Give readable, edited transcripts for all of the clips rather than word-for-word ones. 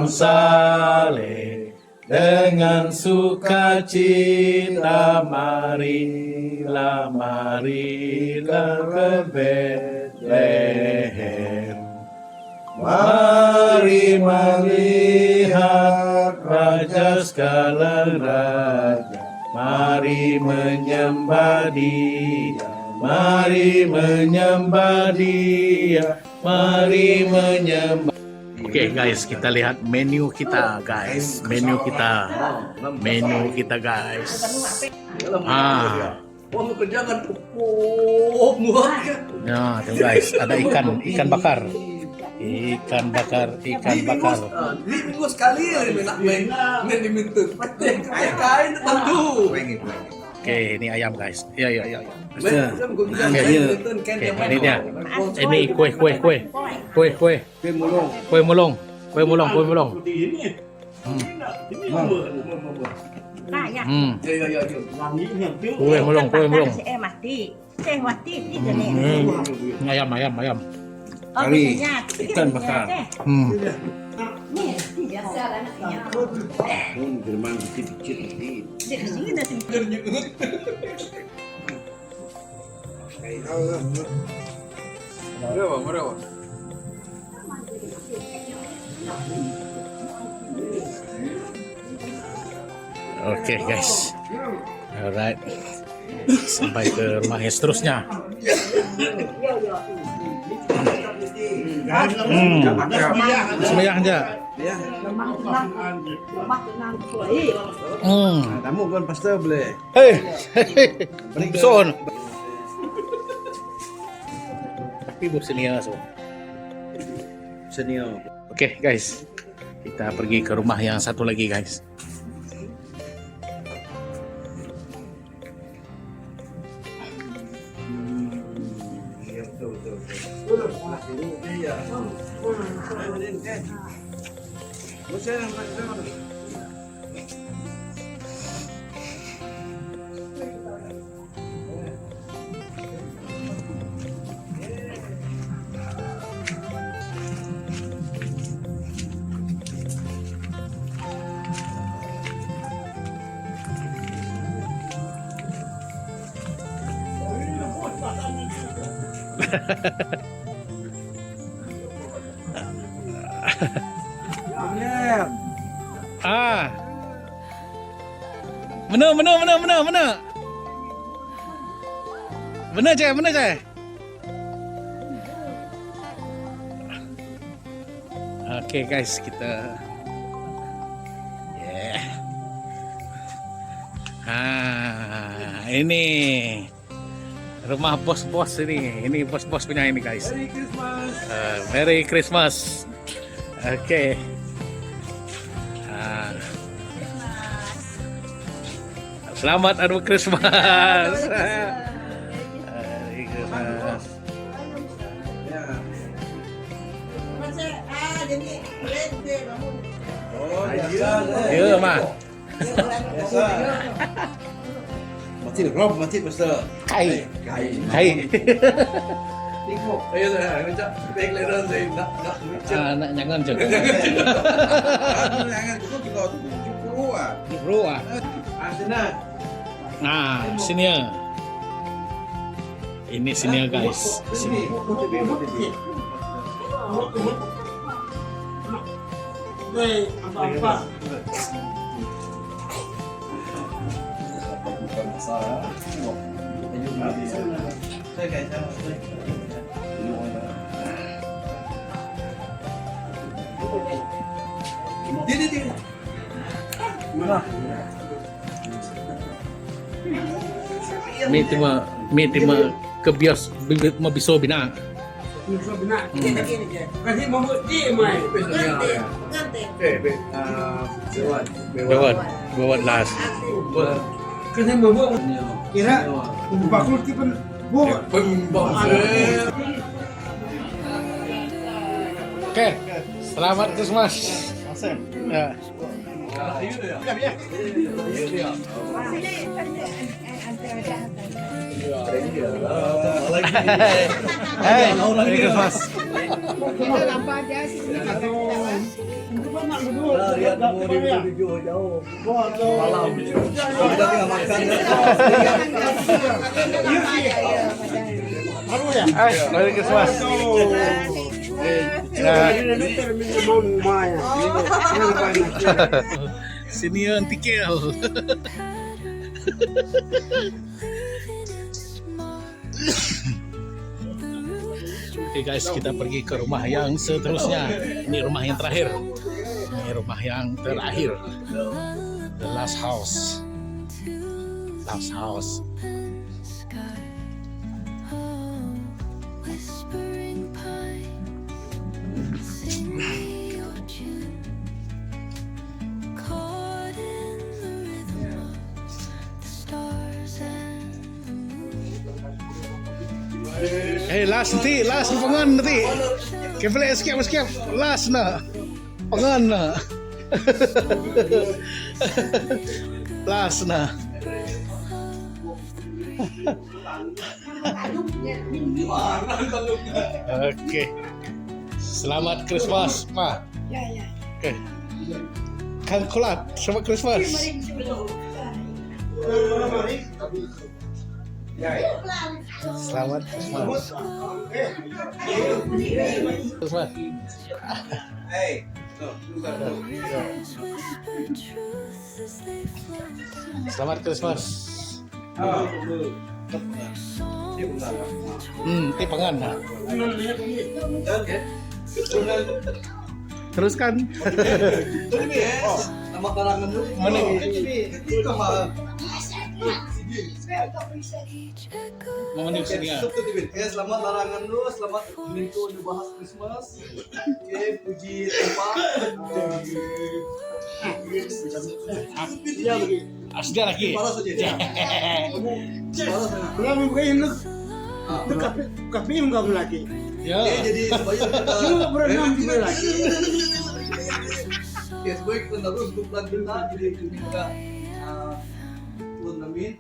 saleh, dengan sukacita marilah ke Betlehem. Mari melihat Raja segala raja, mari menyembah Dia, mari menyembah Dia, mari menyembah. Oke guys, kita lihat menu kita guys, menu kita guys. Nah, tuh guys, ada ikan bakar. Ikan bakar. Minggu sekali main diminta. Kain tentu. Oke, ini ayam guys. Iya. Oke, Ini dia. Ini kue. Kue mulung. Kue mulung. Ayam. Kali Ikan bakar. Firman kecil-kecil. Berapa? Oke guys. Alright. Sampai ke rumah seterusnya. Sembayang aja. Kamu kan pasti boleh. Hei. Son. Tapi bosannya so. Senior. Oke guys. Kita pergi ke rumah yang satu lagi guys. Mana cek? Oke guys, kita ini rumah bos-bos ini bos-bos punya ini guys. Merry Christmas. Oke. Selamat Anu Christmas. Merry Christmas. Iya, mah. Mati pastor. Kai. Ayo dah, macam baik leran saya nak. Jangan je. Jangan tu kita cukup ah. Bro ah. Senang. Nah, sini ya. Ini sini ya guys. Sini. Mi tima ke bios mabiso bina. Kasi mamuti mai. Bewat las. Kasi mamu kira bakul tipen bu. Oke, selamat Christmas. Ya. Hey, Merry Christmas. Lihat video jauh. Malam. Udah tinggal makan. Merry Christmas. Sini yang tikel. Oke guys, kita pergi ke rumah yang seterusnya. Ini rumah yang terakhir. Ini rumah yang terakhir. The last house. Last house. Last nanti, last pengan nanti. Kepala skip, last na. Pengan na. Last na. Oke. Selamat Christmas, Ma. Ya. Oke. Kang Kulat, selamat Christmas. Selamat Christmas. Christmas. Hey. Selamat Christmas. Tipangan. Teruskan. Nama karangan dulu. Mana? Itu mah. Mau nih sini ya. Selamat larangan lu, selamat minggu dibahas Christmas. Oke, puji tempat. Asga lagi. Paras aja. Paras. Kami bukain lu. Itu kafe kamu lagi. Ya. Jadi supaya Lu berenam juga lagi. ya supaya kita terus bulan kita jadi kita turnamen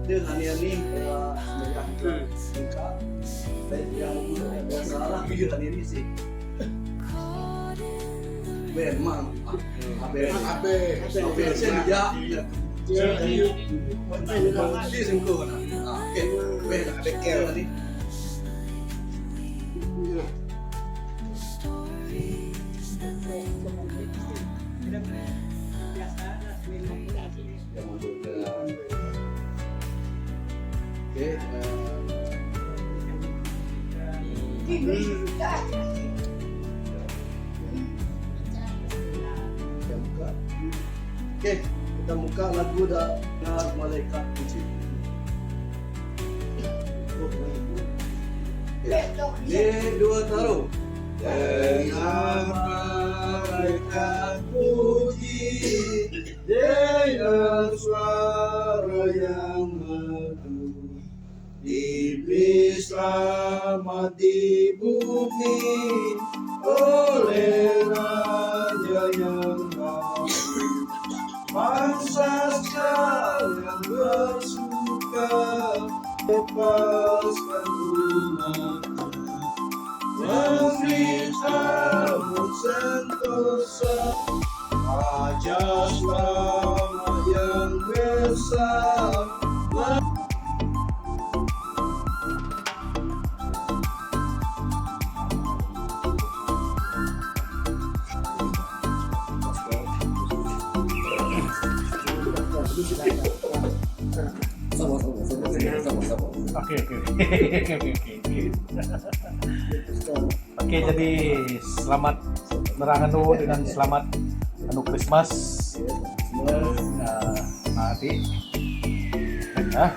dengan ini sebagai kita dan yang salah video ini sih. Memang abe sen ya. Di singko na. Oke, ben ada care tadi. Oke, Oke, kita buka lagu dengan malaikat puji. Ini dua taruh. Dengan malaikat puji, dengan suara yang merdu, iblis selamat di bumi oleh Raja yang baru. Bangsa sekalian bersuka, lepaskan umatmu, memberitahu sentosa, Raja selamat yang besar. Oke, jadi selamat Neranganu dengan selamat Christmas. Adik. Nah,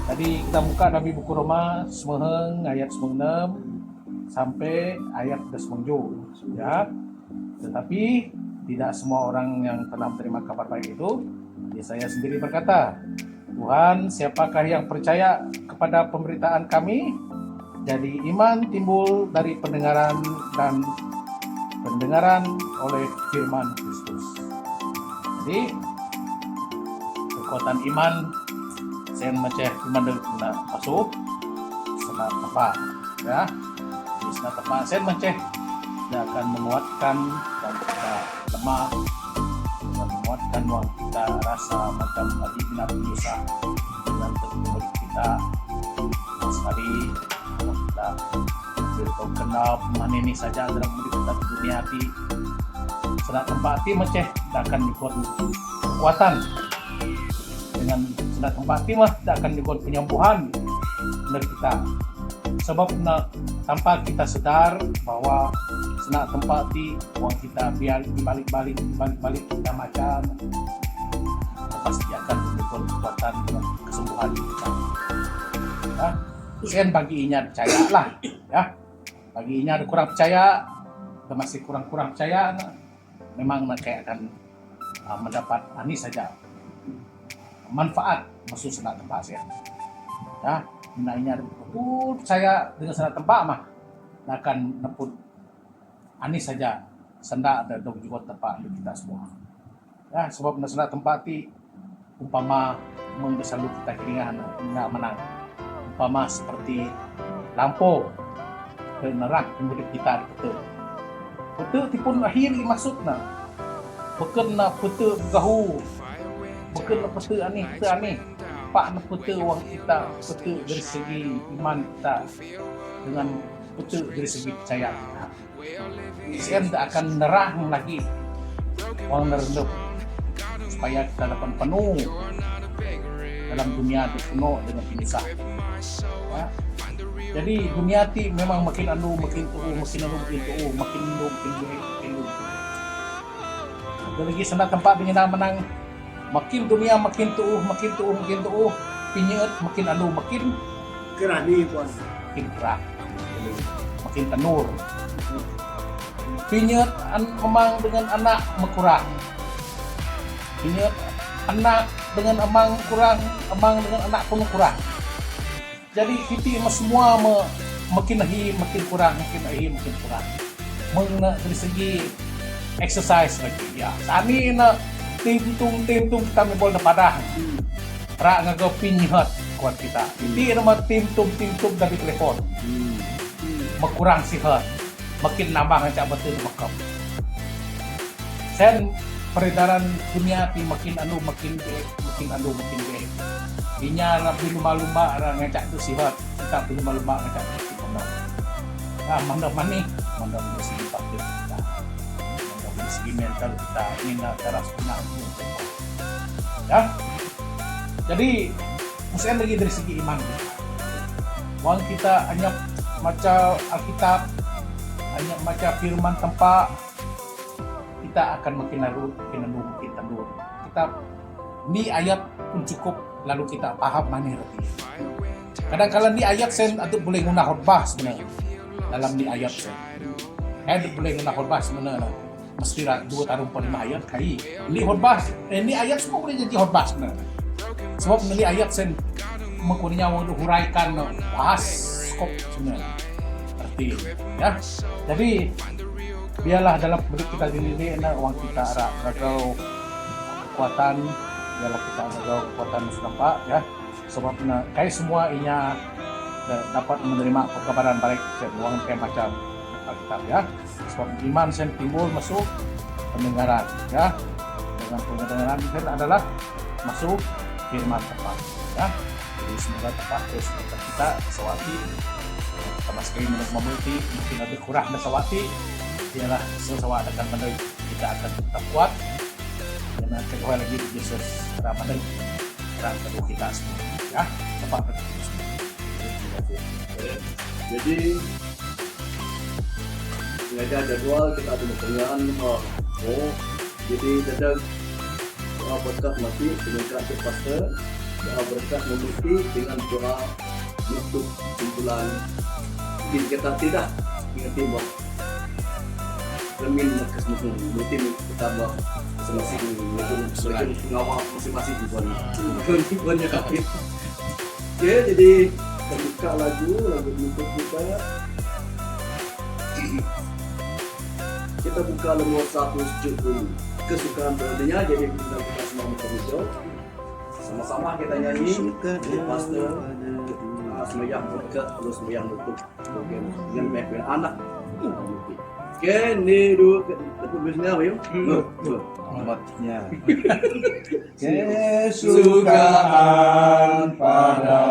tadi kita buka dari buku Roma semeheng ayat 96 sampai ayat 27 ya. Tetapi tidak semua orang yang telah menerima kabar baik itu. Yesaya sendiri berkata, Tuhan, siapakah yang percaya kepada pemberitaan kami? Jadi iman timbul dari pendengaran dan pendengaran oleh firman Kristus. Jadi kekuatan iman saya macam iman dengan masuk senang tepat ya. Di senang tepat saya macam dia akan menguatkan dan kita lemah dengan menguatkan uang kita rasa macam tadi bina penyusah dengan teknologi kita sekali kita beritahu kenal mana ini saja dalam hidup kita di dunia hati senat tempat hati macam tidak akan ikut kekuatan dengan senat tempat hati mah tidak akan ikut penyembuhan dari kita sebab tanpa kita sadar bahwa senat tempat hati uang kita biar dibalik-balik kita macam pasti akan ikut kekuatan dengan kesembuhan kita ya. Sekian bagi Inya percaya lah ya, bagi Inya ada kurang percaya atau masih kurang percaya memang kayak akan mendapat ini saja manfaat masuk senat tempat saya ya. Inya betul percaya dengan senat tempat mah akan neput ini saja sendak ada juga tempat kita semua ya, sebab senat tempat ti umpama menggesalu kita kiringan nggak menang umpama seperti lampu ke neraka hidup kita betul tipun akhir maksudna bukan na betul gahu bukan na betul aneh pak na betul uang kita betul dari segi iman kita dengan betul dari segi percaya kita sekian tidak akan nerang lagi uang nerendup supaya kita dapat penuh dalam dunia penuh dengan penyusah ya. Jadi dunia ti memang makin makin tuh makin ada lagi senat tempat dengan menang makin dunia makin tuh pinyeut makin makin Kerani puan. makin kerak makin tenur pinyeut emang dengan anak mekurang pinyeut anak dengan emang kurang emang dengan anak pun kurang jadi kita semua makin kurang dari segi exercise lagi ya saat ini tim-tung kita boleh padah rak ngagaw pinyeut kuat kita ini nama tim-tung dari telepon makurang sihat makin nambah ngajak betul makam sen peredaran dunia ti makin makin baik dinya lebih lumba-lumba orang ngajak tu sihat kita pun lumba-lumba ngajak tu pemenang mana dari segi takdir kita mana dari segi mental kita ingin cara sebenar ya jadi mesti lagi dari segi iman kita uang kita hanya macam Alkitab hanya macam firman tempat kita akan makin tendur kita ni ayat pun cukup lalu kita paham mana arti kadang-kadang di ayat sen atau boleh guna khotbah sebenarnya dalam di ayat sen boleh guna khotbah sebenarnya mesti 2 tahun 5 ayat kai di khotbah ini ayat semua boleh jadi khotbah sebenarnya sebab ini ayat sen mengkuninya untuk huraikan bahas skop sebenarnya arti ya jadi biarlah dalam hidup kita ini uang kita ragau kekuatan biarlah kita ragau kekuatan setempat ya sebab kayak semua inya dapat menerima perkabaran baik uang kayak macam Alkitab ya sebab iman sen timbul masuk pendengaran ya dengan pendengaran itu adalah masuk firman tempat ya jadi semoga tempat terus kita sewati sama sekali memiliki mungkin lebih kurang sewati ialah sesuatu akan menuju kita akan tetap kuat dan kedua lagi Yesus Ramadan dan kedua kita semua ya tepat terus. Jadi sengaja jadwal kita ada pertanyaan jadi dadak berkat mati dengan kasih pastor berkat memiliki dengan doa YouTube kumpulan mungkin kita tidak ingat bahwa Remin Markas Mukung rutin kita masing-masing mereka pengawal masing-masing di buannya kami. Oke, jadi kita buka lagu YouTube kita buka nomor 170 kesukaan berikutnya jadi kita buka semua muka sama-sama kita nyanyi pastor sembahyang berkat terus sembahyang nutup dengan baik anak Oke, ini dulu tulisnya apa yuk? Tempatnya. Kesukaan pada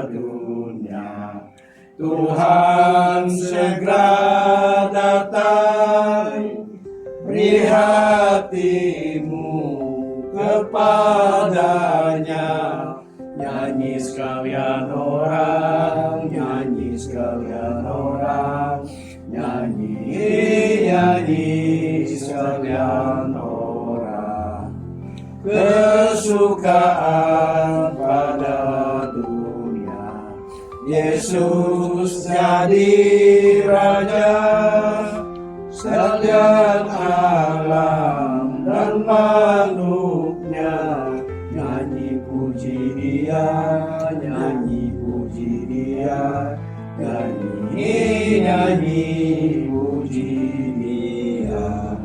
dunia, Tuhan segera datang, beri hatimu kepadanya. Nyanyi sekalian orang, nyanyi sekalian orang, nyanyi, nyanyi sekalian orang. Kesukaan pada dunia, Yesus jadi Raja, sekalian alam dan makhluknya. Nyanyi puji Dia, nyanyi puji Dia, nyanyi, nyanyi puji Dia.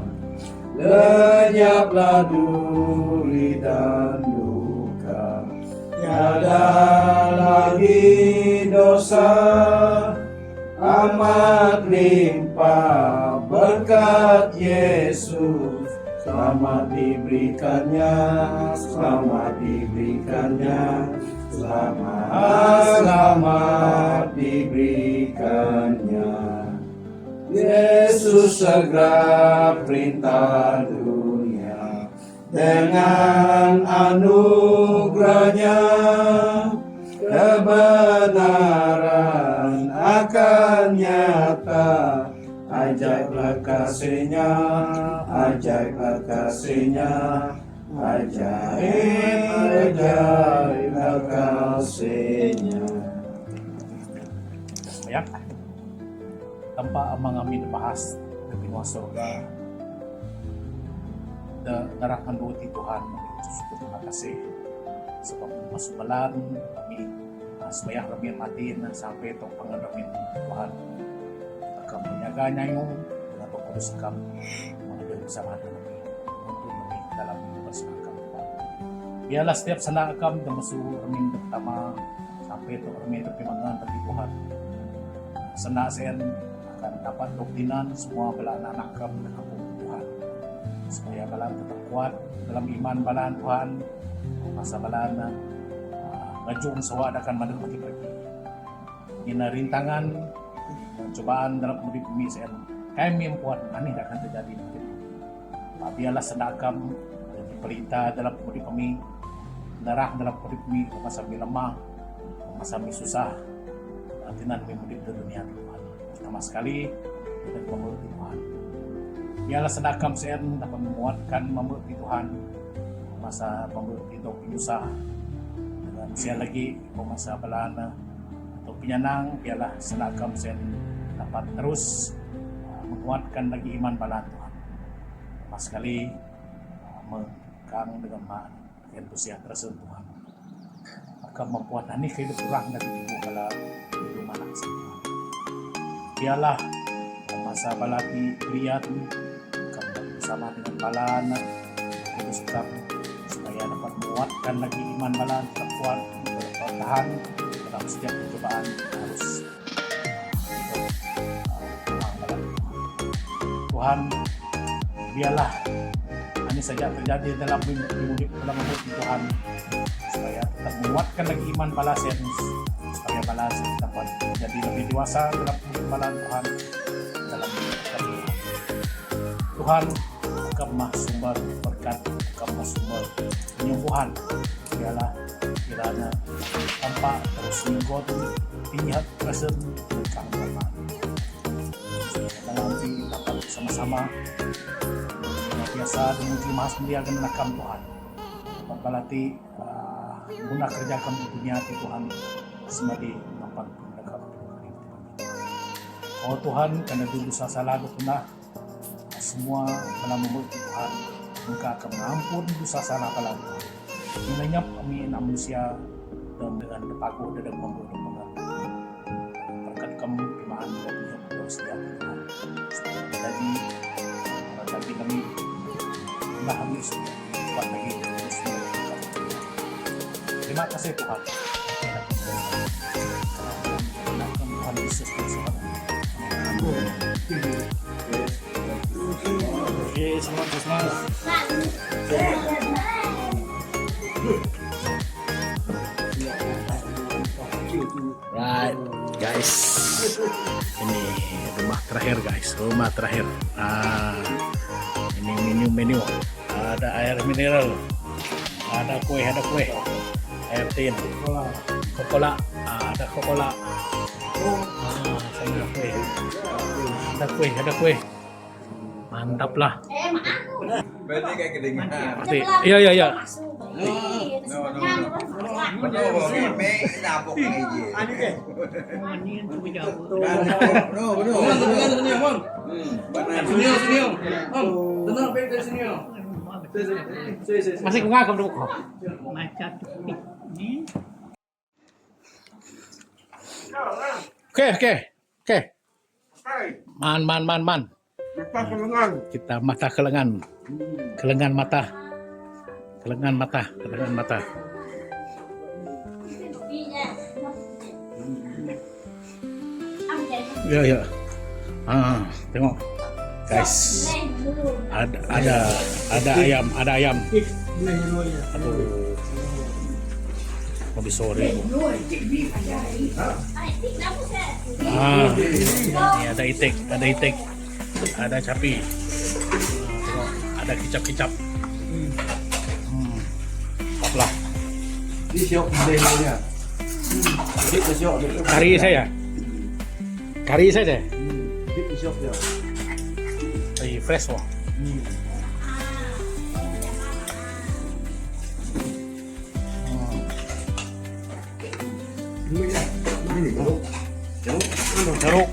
Lenyaplah duri dan duka, tiada lagi dosa, amat limpah berkat Yesus. Selamat diberikannya, selamat diberikannya, selamat diberikannya. Yesus segera perintah dunia dengan anugerahnya, kebenaran akan nyata. Ajaiblah kasihnya, ajaiblah kasihnya, ajaib, ajaiblah kasihnya. Ya, tanpa mengambil bahas ke benua surga, darahkan buti Tuhan, terima kasih sebab masuk belan kami supaya kami mati sampai tok pengedamin Tuhan. Akan menyaganya yung dengan pengurus kami mengambil bersama kami untuk kami dalam bersama kami. Biarlah setiap sana kami termasuk kami pertama sampai tok kami pertimbangan bagi Tuhan. Sana sen akan dapat doktrinan semua bala anak kami dengan Tuhan. Supaya bala tetap kuat dalam iman bala Tuhan masa bala ngajung sawa akan madang pergi. Ini rintangan cobaan dalam hidup kami kami membuat aneh akan terjadi. Biarlah sedakam diperintah dalam hidup kami, darah dalam hidup kami masa kami lemah, masa kami susah, artinya kami hidup di dunia Tuhan. Pertama sekali dan memuruti Tuhan. Biarlah sedakam saya dapat menguatkan memuruti Tuhan masa memuruti itu susah. Dan saya lagi masa belana atau penyenang, biarlah sedakam saya dapat terus menguatkan lagi iman bala Tuhan. Pertama sekali mengkang dengan entusias tersebut Tuhan akan membuat ini kehidupan kurang dari ibu bala ibu mana Tuhan. Biarlah masa bala lihat akan bersama dengan bala anak terus kami supaya dapat menguatkan lagi iman bala tetap kuat bertahan dalam setiap percobaan harus Tuhan. Biarlah ini saja terjadi dalam hidup dalam hidup Tuhan supaya tetap menguatkan lagi iman balasen supaya balasen dapat menjadi lebih dewasa dalam hidup bala Tuhan dalam Tuhan. Tuhan kemah sumber berkat, kemah sumber penyembuhan. Biarlah kiranya tanpa terus minggot tinggal present berkang berkat. Dalam dapat sama-sama biasa memuji Maha Mulia dan nakam Tuhan. Dapat balati guna kerjakan di dunia Tuhan semadi tempat dekat. Oh Tuhan, karena dulu dosa salah punah semua dalam memuji Tuhan, Engkau akan mengampun dosa salah bala Tuhan. Menyap kami manusia dan dengan depaku dan membunuh mengerti. Berkat kamu iman dan terus setia Tuhan. Jadi tapi kami kami sudah kuat lagi terus mengerti. Terima kasih Tuhan. Tuhan Yesus Kristus. Amin. selamat Christmas. Right, guys. Ini rumah terakhir, guys. Rumah terakhir. Ini menu. Ada air mineral. Ada kue. Air tin. Coca-Cola. Ada Coca-Cola. Sama kue. Ada kue. Mantap lah. Berarti kayak kedengaran. Iya. Masih ngagam dulu kok. Oke. Man. Kita mata kelengan mata. Ya. Tengok, guys. Ada ayam. Aduh. Mau sore. Ini ada itik. Ada capi. Tengok, ada kicap. Lah. Ini siok deh. Kari saya. Ini siok dia. Fresh wah. Jeruk.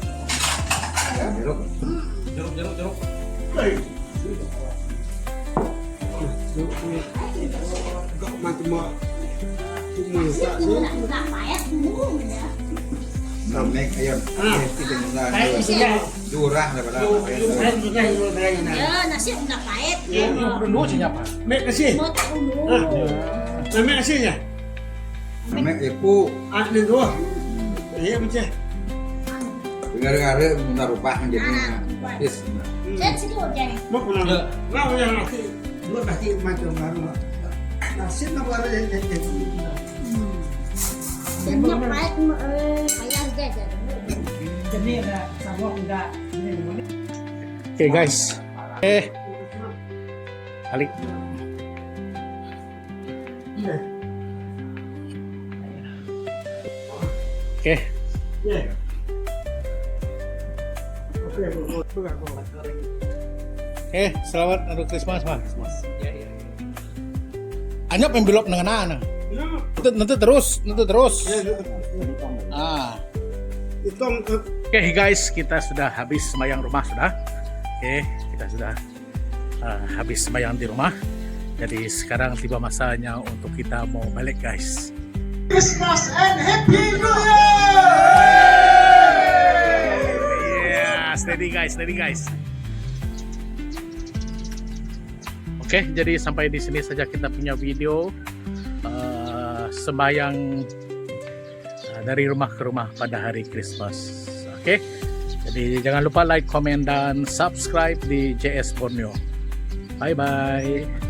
Nek ayam. Durah daripada. Ya, nasi enggak pahit. Dulu sih nyapa. Mek kasih. Mau tak dulu. Mek kasihnya. Nek ibu Ada dua. Iya macam. gara-gara minta rupah jadinya. Yes. Saya sini hujan. Mau pulang. Mau yang nasi. Dua nasi macam baru. Nasi nak baru jadi. Jadinya pahit, payah aja. Jadi ada sama enggak. Oke guys. Balik. Iya. Oke. Iya. Oke, Oke, selamat Hari Christmas, Mas. Anyap yang belok dengan anak. Nanti terus. Oke guys, kita sudah habis sembahyang rumah sudah. Oke, kita sudah habis sembahyang di rumah. Jadi sekarang tiba masanya untuk kita mau balik guys. Christmas and Happy New Year! Yeah, steady guys. Oke, jadi sampai di sini saja kita punya video sembahyang dari rumah ke rumah pada hari Christmas. Oke, jadi jangan lupa like, komen, dan subscribe di JS Borneo. Bye bye.